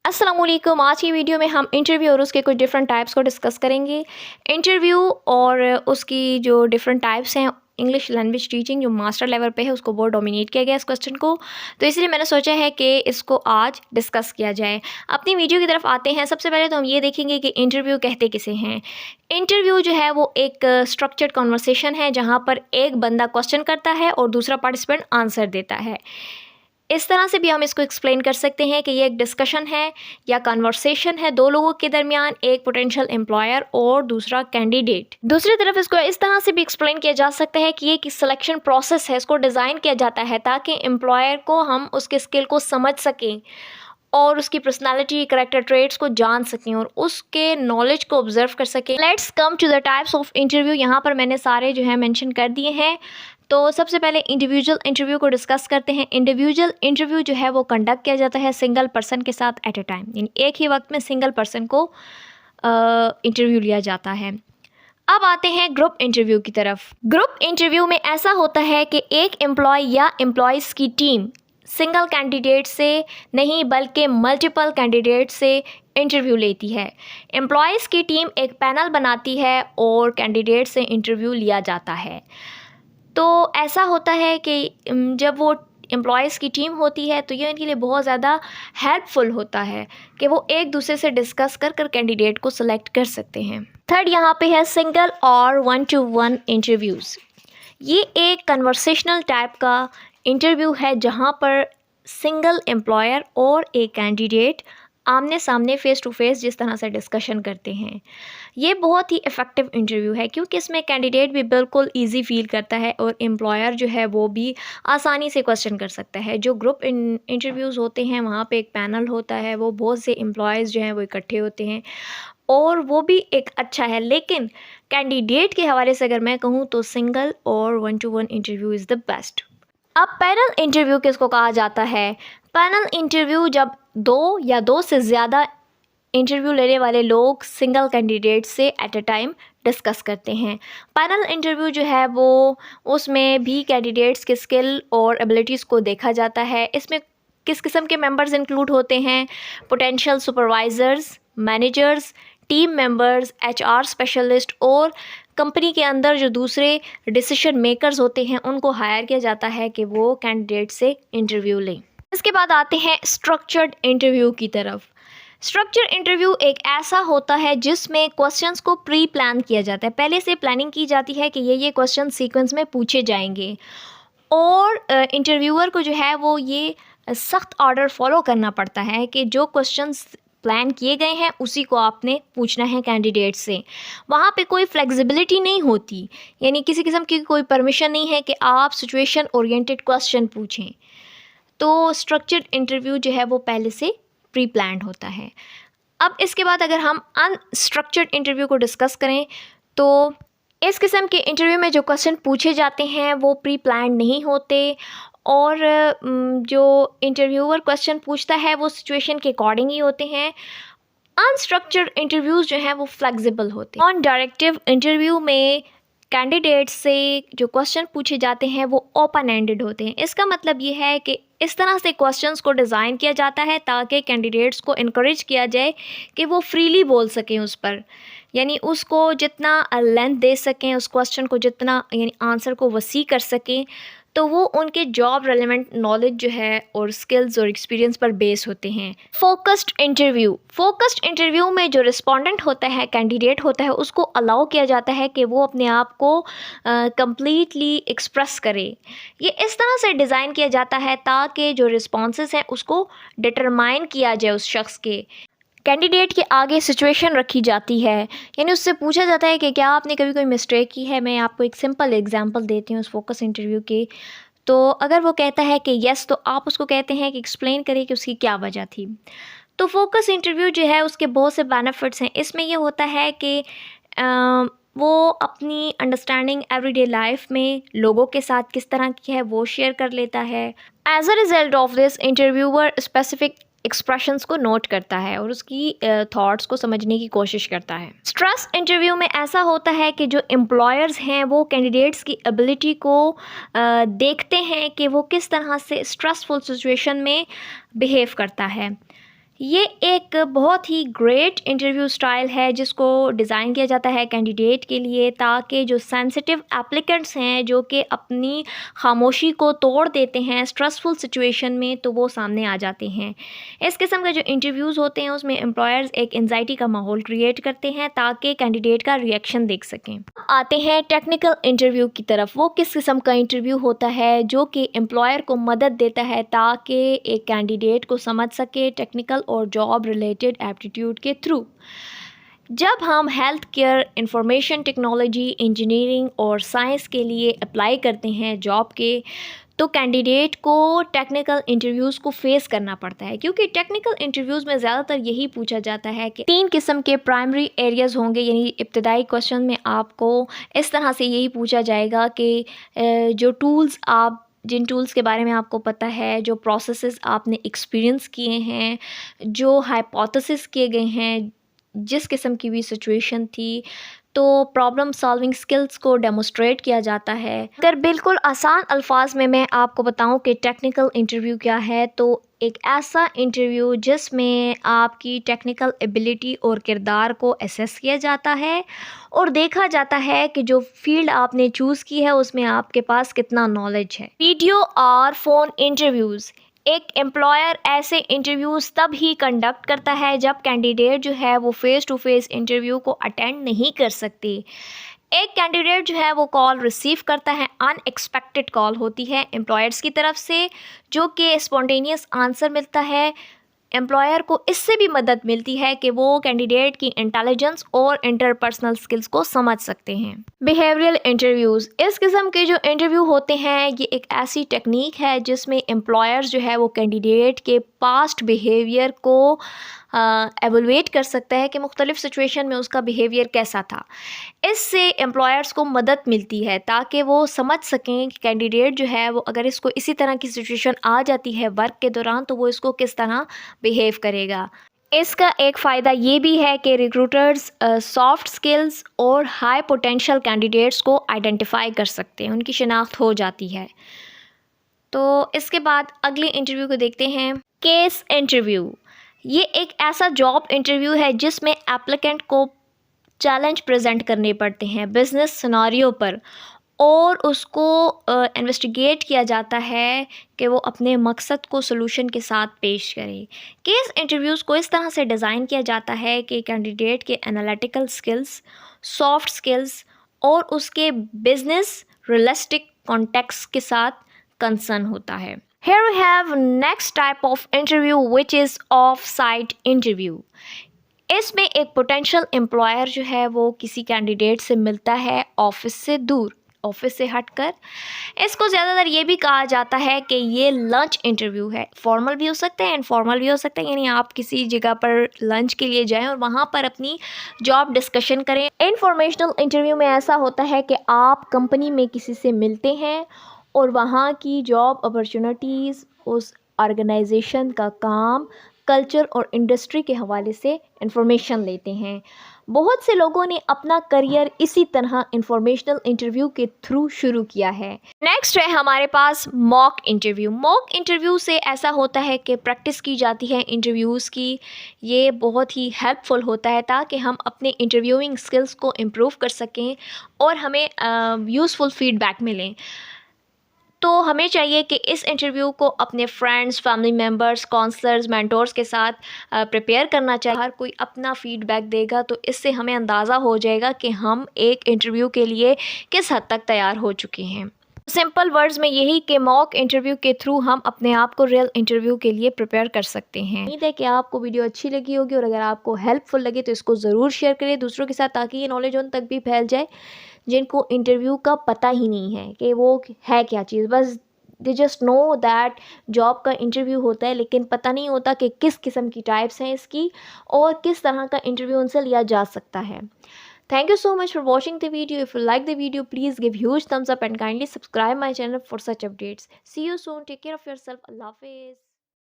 अस्सलाम वालेकुम। आज की वीडियो में हम इंटरव्यू और उसके कुछ डिफरेंट टाइप्स को डिस्कस करेंगे। इंटरव्यू और उसकी जो डिफरेंट टाइप्स हैं, इंग्लिश लैंग्वेज टीचिंग जो मास्टर लेवल पे है उसको बहुत डोमिनेट किया गया इस क्वेश्चन को, तो इसलिए मैंने सोचा है कि इसको आज डिस्कस किया जाए। अपनी वीडियो की तरफ आते हैं। सबसे पहले तो हम ये देखेंगे कि इंटरव्यू कहते किसे हैं। इंटरव्यू जो है वो एक स्ट्रक्चर्ड कॉन्वर्सेशन है जहाँ पर एक बंदा क्वेश्चन करता है और दूसरा पार्टिसिपेंट आंसर देता है। इस तरह से भी हम इसको एक्सप्लेन कर सकते हैं कि ये एक डिस्कशन है या कन्वर्सेशन है दो लोगों के दरमियान, एक पोटेंशियल एम्प्लॉयर और दूसरा कैंडिडेट। दूसरी तरफ इसको इस तरह से भी एक्सप्लेन किया जा सकता है कि ये एक सिलेक्शन प्रोसेस है, इसको डिज़ाइन किया जाता है ताकि एम्प्लॉयर को हम उसके स्किल को समझ सकें और उसकी पर्सनालिटी, करेक्टर ट्रेट्स को जान सकें और उसके नॉलेज को ऑब्जर्व कर सकें। Let's come to the types of interview. यहाँ पर मैंने सारे जो है मेंशन कर दिए हैं। तो सबसे पहले इंडिविजुअल इंटरव्यू को डिस्कस करते हैं। इंडिविजुअल इंटरव्यू जो है वो कंडक्ट किया जाता है सिंगल पर्सन के साथ एट ए टाइम, यानी एक ही वक्त में सिंगल पर्सन को इंटरव्यू लिया जाता है। अब आते हैं ग्रुप इंटरव्यू की तरफ। ग्रुप इंटरव्यू में ऐसा होता है कि एक एम्प्लॉय या एम्प्लॉयज़ की टीम सिंगल कैंडिडेट से नहीं बल्कि मल्टीपल कैंडिडेट से इंटरव्यू लेती है। एम्प्लॉयज़ की टीम एक पैनल बनाती है और कैंडिडेट से इंटरव्यू लिया जाता है। तो ऐसा होता है कि जब वो एम्प्लॉयज़ की टीम होती है तो ये उनके लिए बहुत ज़्यादा हेल्पफुल होता है कि वो एक दूसरे से डिस्कस कर कर कैंडिडेट को सिलेक्ट कर सकते हैं। थर्ड यहाँ पे है सिंगल और 1-to-1 इंटरव्यूज़। ये एक कन्वर्सेशनल टाइप का इंटरव्यू है जहाँ पर सिंगल एम्प्लॉयर और एक कैंडिडेट आमने सामने फ़ेस टू फेस जिस तरह से डिस्कशन करते हैं। ये बहुत ही इफ़ेक्टिव इंटरव्यू है क्योंकि इसमें कैंडिडेट भी बिल्कुल इजी फील करता है और एम्प्लॉयर जो है वो भी आसानी से क्वेश्चन कर सकता है। जो ग्रुप इंटरव्यूज़ होते हैं वहाँ पे एक पैनल होता है, वो बहुत से एम्प्लॉयज़ जो हैं वो इकट्ठे होते हैं और वो भी एक अच्छा है। लेकिन कैंडिडेट के हवाले से अगर मैं कहूँ तो सिंगल और 1-to-1 interview is the best. अब पैनल इंटरव्यू किसको कहा जाता है? पैनल इंटरव्यू जब दो या दो से ज़्यादा इंटरव्यू लेने वाले लोग सिंगल कैंडिडेट से एट अ टाइम डिस्कस करते हैं। पैनल इंटरव्यू जो है वो उसमें भी कैंडिडेट्स के स्किल और एबिलिटीज़ को देखा जाता है। इसमें किस किस्म के मेंबर्स इंक्लूड होते हैं? Potential supervisors, managers, team members, HR specialist और कंपनी के अंदर जो दूसरे डिसीजन मेकर्स होते हैं उनको हायर किया जाता है कि वो कैंडिडेट से इंटरव्यू लें। इसके बाद आते हैं स्ट्रक्चर्ड इंटरव्यू की तरफ। स्ट्रक्चर इंटरव्यू एक ऐसा होता है जिसमें क्वेश्चंस को प्री प्लान किया जाता है। पहले से प्लानिंग की जाती है कि ये क्वेश्चन सीक्वेंस में पूछे जाएंगे और इंटरव्यूअर को जो है वो ये सख्त ऑर्डर फॉलो करना पड़ता है कि जो क्वेश्चंस प्लान किए गए हैं उसी को आपने पूछना है कैंडिडेट से। वहाँ पे कोई फ्लेक्सिबिलिटी नहीं होती, यानी किसी किस्म की कोई परमिशन नहीं है कि आप सिचुएशन ओरिएंटेड क्वेश्चन पूछें। तो स्ट्रक्चर्ड इंटरव्यू जो है वो पहले से प्री प्लान्ड होता है। अब इसके बाद अगर हम अनस्ट्रक्चर्ड इंटरव्यू को डिस्कस करें तो इस किस्म के इंटरव्यू में जो क्वेश्चन पूछे जाते हैं वो प्री प्लान्ड नहीं होते और जो इंटरव्यूअर क्वेश्चन पूछता है वो सिचुएशन के अकॉर्डिंग ही होते हैं। अनस्ट्रक्चर्ड इंटरव्यूज़ जो हैं वो फ्लेक्सिबल होते हैं। नॉन डायरेक्टिव इंटरव्यू में कैंडिडेट से जो क्वेश्चन पूछे जाते हैं वो ओपन एंडेड होते हैं। इसका मतलब ये है कि इस तरह से क्वेश्चंस को डिज़ाइन किया जाता है ताकि कैंडिडेट्स को इनकरेज किया जाए कि वो फ्रीली बोल सकें उस पर, यानी उसको जितना लेंथ दे सकें, उस क्वेश्चन को जितना यानी आंसर को वसी कर सकें, तो वो उनके जॉब रेलेवेंट नॉलेज जो है और स्किल्स और एक्सपीरियंस पर बेस होते हैं। फोकस्ड इंटरव्यू में जो रिस्पोंडेंट होता है, कैंडिडेट होता है, उसको अलाउ किया जाता है कि वो अपने आप को कम्प्लीटली एक्सप्रेस करे। ये इस तरह से डिज़ाइन किया जाता है ताकि जो रिस्पॉन्सेस हैं उसको डिटरमाइन किया जाए उस शख्स के। कैंडिडेट के आगे सिचुएशन रखी जाती है, यानी उससे पूछा जाता है कि क्या आपने कभी कोई मिस्टेक की है। मैं आपको एक सिंपल एग्जांपल देती हूँ उस फोकस इंटरव्यू के। तो अगर वो कहता है कि यस, तो आप उसको कहते हैं कि एक्सप्लेन करें कि उसकी क्या वजह थी। तो फोकस इंटरव्यू जो है उसके बहुत से बेनिफिट्स हैं। इसमें ये होता है कि वो अपनी अंडरस्टैंडिंग एवरीडे लाइफ में लोगों के साथ किस तरह की है वो शेयर कर लेता है। As a result of this interviewer specific expressions को नोट करता है और उसकी थॉट्स को समझने की कोशिश करता है। स्ट्रेस इंटरव्यू में ऐसा होता है कि जो एम्प्लॉयर्स हैं वो कैंडिडेट्स की एबिलिटी को देखते हैं कि वो किस तरह से स्ट्रेसफुल सिचुएशन में बिहेव करता है। ये एक बहुत ही ग्रेट इंटरव्यू स्टाइल है जिसको डिज़ाइन किया जाता है कैंडिडेट के लिए, ताकि जो सेंसिटिव एप्लीकेंट्स हैं जो कि अपनी खामोशी को तोड़ देते हैं स्ट्रेसफुल सिचुएशन में, तो वो सामने आ जाते हैं। इस किस्म के जो इंटरव्यूज़ होते हैं उसमें एम्प्लॉयर्स एक एंजाइटी का माहौल क्रिएट करते हैं ताकि कैंडिडेट का रिएक्शन देख सकें। आते हैं टेक्निकल इंटरव्यू की तरफ। वो किस किस्म का इंटरव्यू होता है जो कि एम्प्लॉयर को मदद देता है ताकि एक कैंडिडेट को समझ सके टेक्निकल और जॉब रिलेटेड एप्टीट्यूड के थ्रू। जब हम health care, information technology, engineering और साइंस के लिए अप्लाई करते हैं जॉब के, तो कैंडिडेट को टेक्निकल इंटरव्यूज़ को फेस करना पड़ता है, क्योंकि टेक्निकल इंटरव्यूज़ में ज़्यादातर यही पूछा जाता है कि 3 किस्म के प्राइमरी एरियाज़ होंगे। यानी इब्तदाई क्वेश्चन में आपको इस तरह से यही पूछा जाएगा कि जो टूल्स आप जिन टूल्स के बारे में आपको पता है, जो प्रोसेसेस आपने एक्सपीरियंस किए हैं, जो हाइपोथेसिस किए गए हैं, जिस किस्म की भी सिचुएशन थी, तो प्रॉब्लम सॉल्विंग स्किल्स को डेमोस्ट्रेट किया जाता है। अगर बिल्कुल आसान अल्फाज में मैं आपको बताऊं कि टेक्निकल इंटरव्यू क्या है, तो एक ऐसा इंटरव्यू जिसमें आपकी टेक्निकल एबिलिटी और किरदार को असेस किया जाता है और देखा जाता है कि जो फील्ड आपने चूज़ की है उसमें आपके पास कितना नॉलेज है। वीडियो और फ़ोन इंटरव्यूज़। एक एम्प्लॉयर ऐसे इंटरव्यूज़ तब ही कंडक्ट करता है जब कैंडिडेट जो है वो फ़ेस टू फेस इंटरव्यू को अटेंड नहीं कर सकती। एक कैंडिडेट जो है वो कॉल रिसीव करता है, अनएक्सपेक्टेड कॉल होती है एम्प्लॉयर्स की तरफ से, जो कि स्पॉन्टेनियस आंसर मिलता है। एम्प्लॉयर को इससे भी मदद मिलती है कि वो कैंडिडेट की इंटेलिजेंस और इंटरपर्सनल स्किल्स को समझ सकते हैं। Behavioural interviews. इस किस्म के जो इंटरव्यू होते हैं ये एक ऐसी टेक्निक है जिसमें एम्प्लॉयर्स जो है वो कैंडिडेट के पास्ट बिहेवियर को एवलुएट कर सकता है कि मुख्तलिफ़ सिचुएशन में उसका बिहेवियर कैसा था। इससे एम्प्लॉयर्स को मदद मिलती है ताकि वो समझ सकें कि कैंडिडेट जो है वो अगर इसको इसी तरह की सिचुएशन आ जाती है वर्क के दौरान तो वो इसको किस तरह बिहेव करेगा। इसका एक फ़ायदा ये भी है कि रिक्रूटर्स सॉफ्ट स्किल्स और हाई पोटेंशियल कैंडिडेट्स को आइडेंटिफाई कर सकते हैं, उनकी शिनाख्त हो जाती है। तो इसके बाद अगले इंटरव्यू को देखते हैं, केस इंटरव्यू। ये एक ऐसा जॉब इंटरव्यू है जिसमें एप्लीकेंट को चैलेंज प्रेजेंट करने पड़ते हैं बिज़नेस सिनारियो पर, और उसको इन्वेस्टिगेट किया जाता है कि वो अपने मकसद को सलूशन के साथ पेश करे। केस इंटरव्यूज़ को इस तरह से डिज़ाइन किया जाता है कि कैंडिडेट के एनालिटिकल स्किल्स, सॉफ्ट स्किल्स और उसके बिज़नेस रियलिस्टिक कॉन्टेक्स्ट के साथ कंसर्न होता है। Here we have next type of interview which is off-site interview. इसमें एक पोटेंशियल एम्प्लॉयर जो है वो किसी कैंडिडेट से मिलता है ऑफिस से दूर, ऑफिस से हटकर। इसको ज़्यादातर ये भी कहा जाता है कि ये लंच इंटरव्यू है। फॉर्मल भी हो सकता है, इनफॉर्मल भी हो सकता है, यानी आप किसी जगह पर लंच के लिए जाएं और वहाँ पर अपनी जॉब डिस्कशन करें। इन्फॉर्मेशनल इंटरव्यू में ऐसा होता है कि आप कंपनी में किसी से मिलते हैं और वहाँ की जॉब अपॉर्चुनिटीज़, उस ऑर्गेनाइजेशन का काम, कल्चर और इंडस्ट्री के हवाले से इंफॉर्मेशन लेते हैं। बहुत से लोगों ने अपना करियर इसी तरह इंफॉर्मेशनल इंटरव्यू के थ्रू शुरू किया है। नेक्स्ट है हमारे पास मॉक इंटरव्यू। मॉक इंटरव्यू से ऐसा होता है कि प्रैक्टिस की जाती है इंटरव्यूज़ की। ये बहुत ही हेल्पफुल होता है ताकि हम अपने इंटरव्यूइंग स्किल्स को इम्प्रूव कर सकें और हमें यूज़फुल फीडबैक मिलें। तो हमें चाहिए कि इस इंटरव्यू को अपने friends, family members, counsellors, mentors के साथ प्रिपेयर करना चाहिए। हर कोई अपना फ़ीडबैक देगा तो इससे हमें अंदाज़ा हो जाएगा कि हम एक इंटरव्यू के लिए किस हद तक तैयार हो चुके हैं। सिंपल वर्ड्स में यही कि मॉक इंटरव्यू के थ्रू हम अपने आप को रियल इंटरव्यू के लिए प्रिपेयर कर सकते हैं। उम्मीद है कि आपको वीडियो अच्छी लगी होगी और अगर आपको हेल्पफुल लगे तो इसको ज़रूर शेयर करें दूसरों के साथ, ताकि ये नॉलेज उन तक भी फैल जाए जिनको इंटरव्यू का पता ही नहीं है कि वो है क्या चीज़। बस they just know that job का इंटरव्यू होता है, लेकिन पता नहीं होता कि किस किस्म की टाइप्स हैं इसकी और किस तरह का इंटरव्यू उनसे लिया जा सकता है। Thank you so much for watching the video. If you like the video, please give huge thumbs up and kindly subscribe my channel for such updates. See you soon. Take care of yourself. Allah Hafiz.